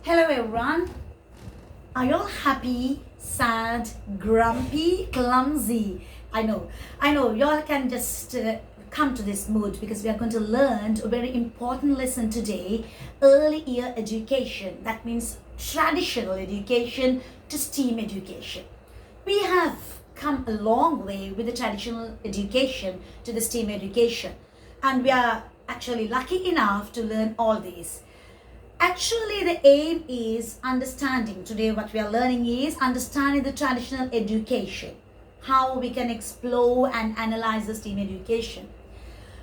Hello everyone. Are you all happy, sad, grumpy, clumsy? I know, y'all can just come to this mood because we are going to learn a very important lesson today, early year education. That means traditional education to STEAM education. We have come a long way with the traditional education to the STEAM education, and we are actually lucky enough to learn all these. Actually, the aim is understanding. Today, what we are learning is understanding the traditional education, how we can explore and analyze the STEAM education.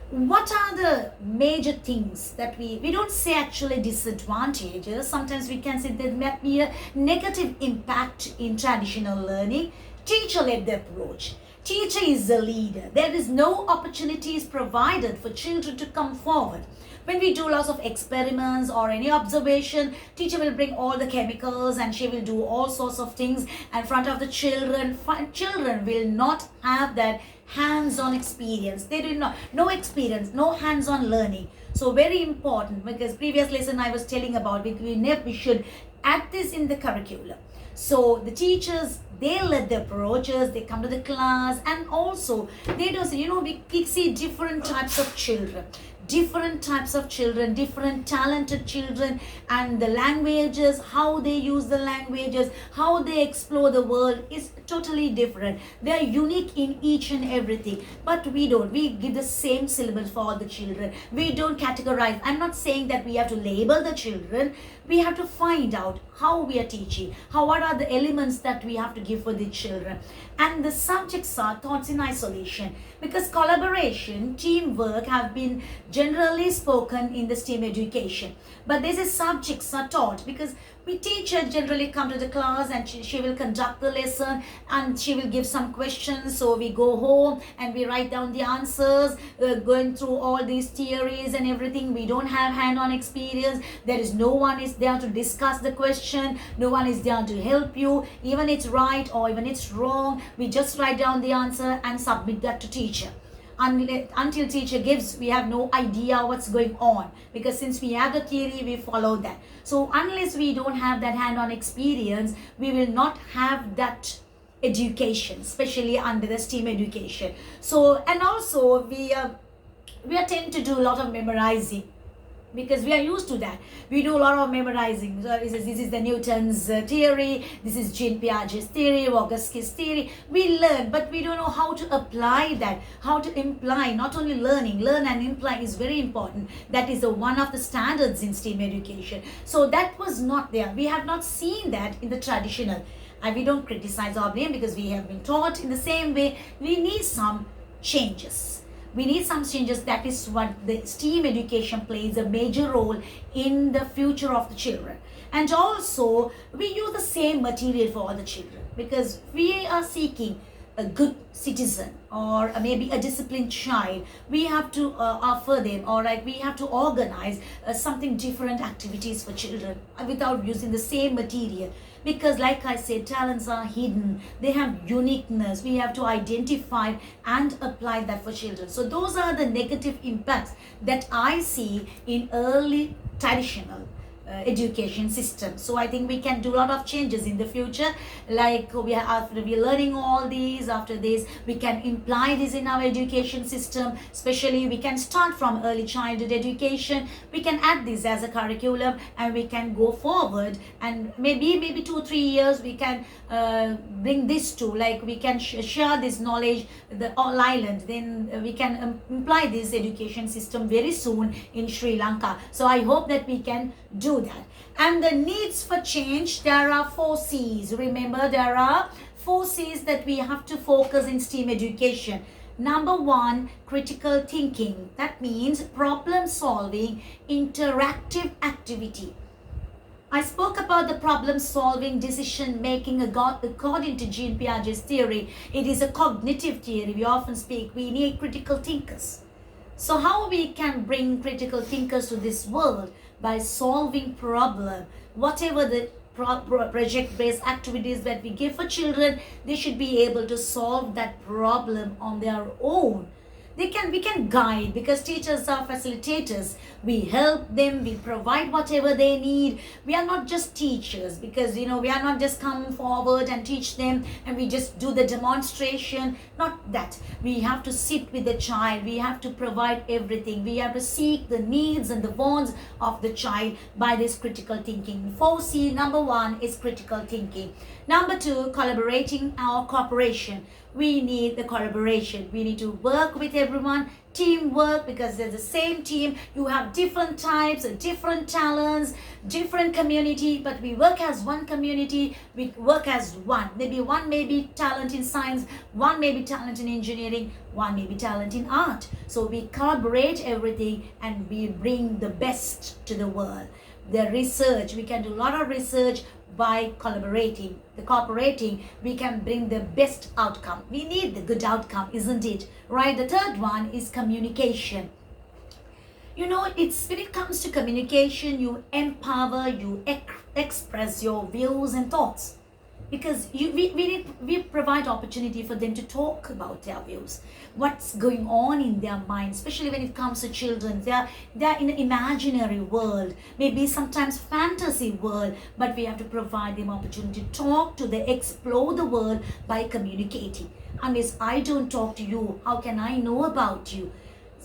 What are the major things that we don't say actually disadvantages? Sometimes we can say there might be a negative impact in traditional learning. Teacher-led approach. Teacher is the leader. There is no opportunities provided for children to come forward. When we do lots of experiments or any observation, teacher will bring all the chemicals and she will do all sorts of things in front of the children. Children will not have that hands-on experience. They do not, no experience, no hands-on learning. So very important, because previous lesson I was telling about, we should add this in the curriculum. So the teachers, they let the approaches, they come to the class, and also they do say, we see different types of children, different talented children, and the languages, how they use the languages, how they explore the world is totally different. They are unique in each and everything. But we give the same syllabus for all the children. We don't categorize. I'm not saying that we have to label the children. We have to find out how we are teaching, what are the elements that we have to give for the children. And the subjects are thoughts in isolation, because collaboration, teamwork have been generally spoken in the STEAM education. But these subjects are taught because we teacher generally come to the class and she will conduct the lesson and she will give some questions. So we go home and we write down the answers, going through all these theories and everything. We don't have hand-on experience. There is no one is there to discuss the question. No one is there to help you. Even it's right or even it's wrong, we just write down the answer and submit that to teacher. Until teacher gives, we have no idea what's going on, because since we have the theory, we follow that. So unless we don't have that hand-on experience, we will not have that education, especially under the STEAM education. So, and also we tend to do a lot of memorizing, because we are used to that. We do a lot of memorizing. So this is the Newton's theory, this is Jean Piaget's theory, Vygotsky's theory. We learn, but we don't know how to apply that, how to imply. Not only learn and imply is very important. That is one of the standards in STEAM education. So that was not there. We have not seen that in the traditional. And we don't criticize our blame, because we have been taught in the same way. We need some changes. That is what the STEAM education plays a major role in the future of the children. And also we use the same material for all the children, because we are seeking a good citizen or maybe a disciplined child. We have to offer them, or like we have to organize something different activities for children without using the same material. Because like I said, talents are hidden, they have uniqueness. We have to identify and apply that for children. So those are the negative impacts that I see in early traditional education system. So I think we can do a lot of changes in the future. Like after we are learning all these, after this we can imply this in our education system. Especially we can start from early childhood education. We can add this as a curriculum and we can go forward, and maybe 2-3 years we can bring this to, like we can share this knowledge the all island. Then we can imply this education system very soon in Sri Lanka. So I hope that we can do that. And the needs for change, there are 4 C's. Remember, there are 4 C's that we have to focus in STEAM education. Number 1, critical thinking. That means problem solving, interactive activity. I spoke about the problem solving, decision making according to Jean Piaget's theory. It is a cognitive theory. We often speak, we need critical thinkers. So how we can bring critical thinkers to this world? By solving problem. Whatever the project-based activities that we give for children, they should be able to solve that problem on their own. We can guide, because teachers are facilitators. We help them, we provide whatever they need. We are not just teachers, because we are not just come forward and teach them and we just do the demonstration. Not that. We have to sit with the child, we have to provide everything, we have to seek the needs and the wants of the child by this critical thinking. 4C, number 1 is critical thinking. Number 2, collaborating or cooperation. We need the collaboration. We need to work with everyone. Teamwork, because they're the same team. You have different types, different talents, different community, but we work as one community. We work as one. Maybe one may be talent in science, one may be talent in engineering, one may be talent in art. So we collaborate everything and we bring the best to the world. The research, we can do a lot of research by collaborating, the cooperating, we can bring the best outcome. We need the good outcome, isn't it? Right? The third one is communication. It's when it comes to communication, you empower, you express your views and thoughts. Because we provide opportunity for them to talk about their views, what's going on in their mind, especially when it comes to children. They're in an imaginary world, maybe sometimes fantasy world, but we have to provide them opportunity to talk to them, explore the world by communicating. Unless I don't talk to you, how can I know about you?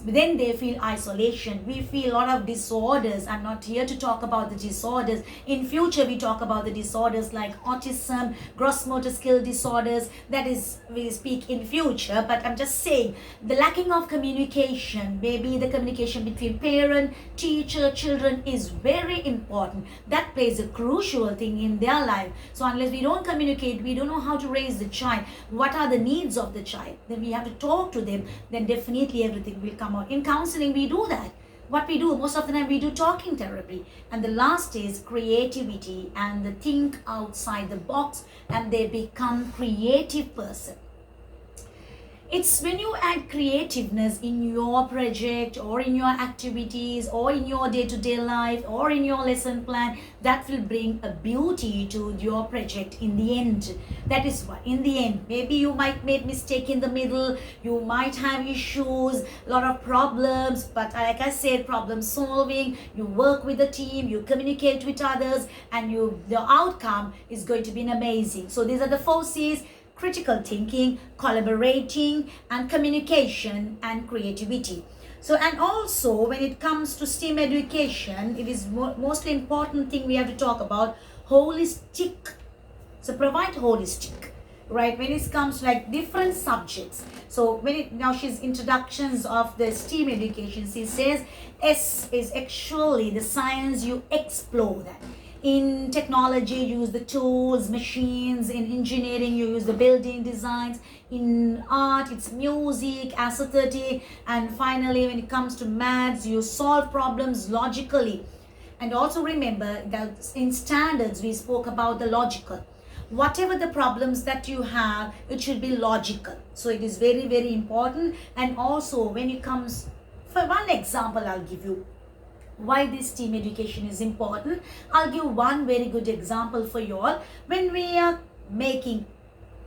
Then they feel isolation. We feel a lot of disorders. I'm not here to talk about the disorders. In future, we talk about the disorders like autism, gross motor skill disorders. That is, we speak in future. But I'm just saying, the lacking of communication, maybe the communication between parent, teacher, children is very important. That plays a crucial thing in their life. So unless we don't communicate, we don't know how to raise the child. What are the needs of the child? Then we have to talk to them. Then definitely everything will come out. In counseling, we do that. What we do, most of the time we do talking therapy. And the last is creativity, and the think outside the box and they become creative person. It's when you add creativeness in your project or in your activities or in your day-to-day life or in your lesson plan, that will bring a beauty to your project in the end. That is why in the end, maybe you might make mistake in the middle, you might have issues, a lot of problems, but like I said, problem solving, you work with the team, you communicate with others, and the outcome is going to be amazing. So these are the 4 C's: critical thinking, collaborating, and communication and creativity. So, and also when it comes to STEAM education, it is mostly important thing we have to talk about holistic. So provide holistic, right? When it comes to like different subjects. So now she's introductions of the STEAM education. She says S is actually the science, you explore that. In technology, you use the tools, machines. In engineering, you use the building designs. In art, it's music, aesthetic. And finally, when it comes to maths, you solve problems logically. And also remember that in standards, we spoke about the logical. Whatever the problems that you have, it should be logical. So it is very, very important. And also when it comes, for one example, I'll give you why this STEAM education is important. I'll give one very good example for you all. When we are making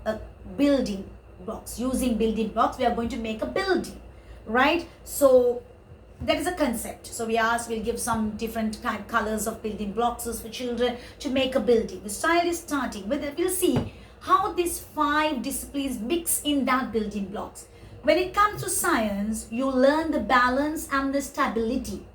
a building blocks, using building blocks, we are going to make a building, right? So that is a concept. So we'll give some different colors of building blocks for children to make a building. The child is starting with it. We'll see how these 5 disciplines mix in that building blocks. When it comes to science, you learn the balance and the stability.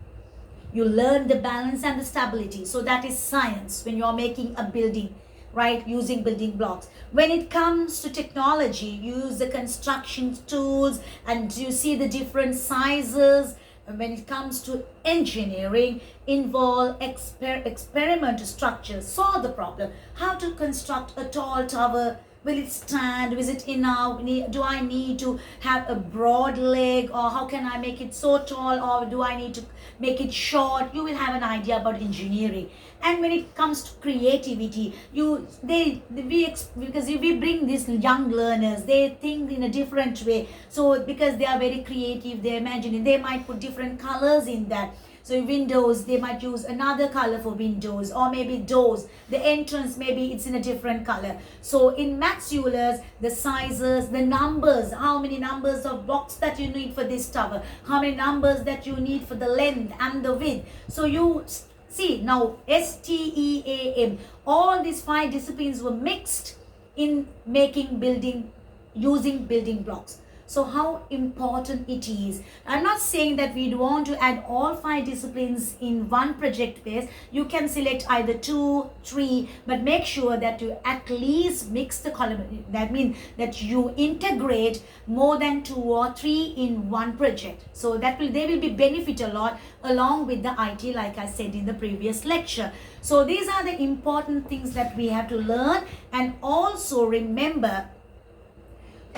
You learn the balance and the stability. So that is science when you're making a building, right? Using building blocks. When it comes to technology, you use the construction tools and you see the different sizes. And when it comes to engineering, involve experiment structures, solve the problem. How to construct a tall tower. Will it stand? Is it enough? Do I need to have a broad leg, or how can I make it so tall, or do I need to make it short? You will have an idea about engineering. And when it comes to creativity, because if we bring these young learners, they think in a different way. So because they are very creative, they imagine, they might put different colors in that. So windows, they might use another color for windows, or maybe doors, the entrance, maybe it's in a different color. So in Max Euler's, the sizes, the numbers, how many numbers of blocks that you need for this tower, how many numbers that you need for the length and the width. So you see now STEAM, all these 5 disciplines were mixed in making building, using building blocks. So how important it is. I'm not saying that we want to add all 5 disciplines in one project base. You can select either 2, 3, but make sure that you at least mix the column. That means that you integrate more than 2 or 3 in one project. So that they will be benefit a lot along with the IT, like I said in the previous lecture. So these are the important things that we have to learn, and also remember,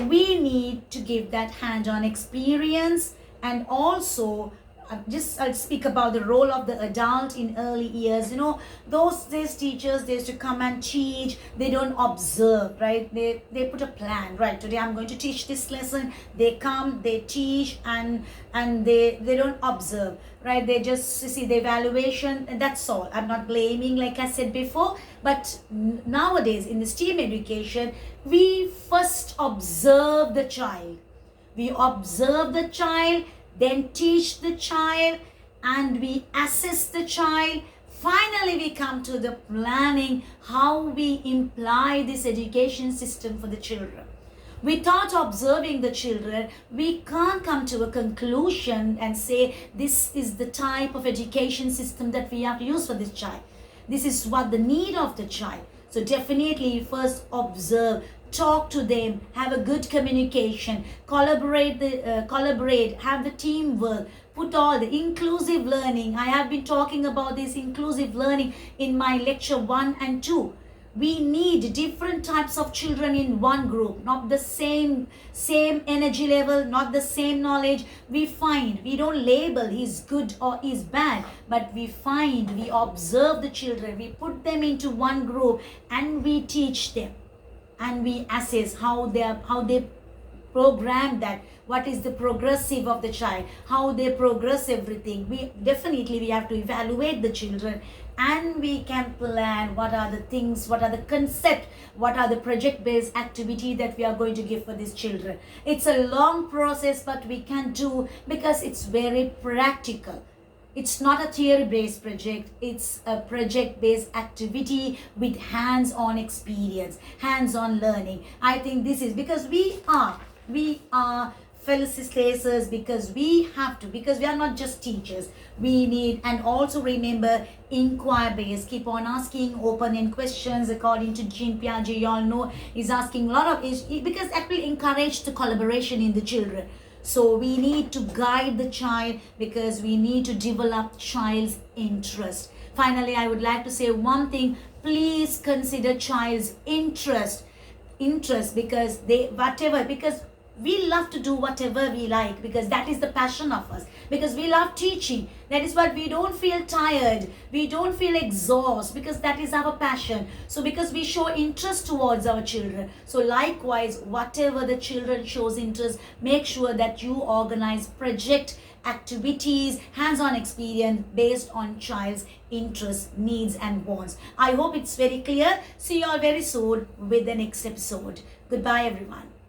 we need to give that hands-on experience. And also I'll speak about the role of the adult in early years. Those days teachers, they used to come and teach. They don't observe, right? They put a plan, right? Today I'm going to teach this lesson. They come, they teach, and they don't observe, right? They just see the evaluation, and that's all. I'm not blaming, like I said before, but nowadays in the STEAM education, we first observe the child. We observe the child, then teach the child, and we assess the child. Finally, we come to the planning, how we imply this education system for the children. Without observing the children, we can't come to a conclusion and say this is the type of education system that we have to use for this child. This is what the need of the child. So definitely first observe, talk to them, have a good communication, collaborate, have the teamwork, put all the inclusive learning. I have been talking about this inclusive learning in my lecture 1 and 2. We need different types of children in one group, not the same energy level, not the same knowledge. We don't label he's good or he's bad, but we observe the children, we put them into one group, and we teach them, and we assess how they program that, what is the progressive of the child, how they progress everything. We have to evaluate the children, and we can plan what are the things, what are the concept, what are the project based activity that we are going to give for these children. It's a long process, but we can do, because it's very practical. It's not a theory-based project, it's a project-based activity with hands-on experience, hands-on learning. I think this is because we are facilitators, because we are not just teachers. We need, and also remember, inquiry-based, keep on asking open-end questions. According to Jean Piaget, you all know, is asking a lot of issues, because that will encourage the collaboration in the children. So we need to guide the child, because we need to develop child's interest. Finally, I would like to say one thing. Please consider child's interest, because because we love to do whatever we like, because that is the passion of us, because we love teaching. That is what we don't feel tired, we don't feel exhausted, because that is our passion. So because we show interest towards our children, so likewise, whatever the children shows interest, make sure that you organize project activities, hands-on experience based on child's interests, needs and wants. I hope it's very clear. See you all very soon with the next episode. Goodbye everyone.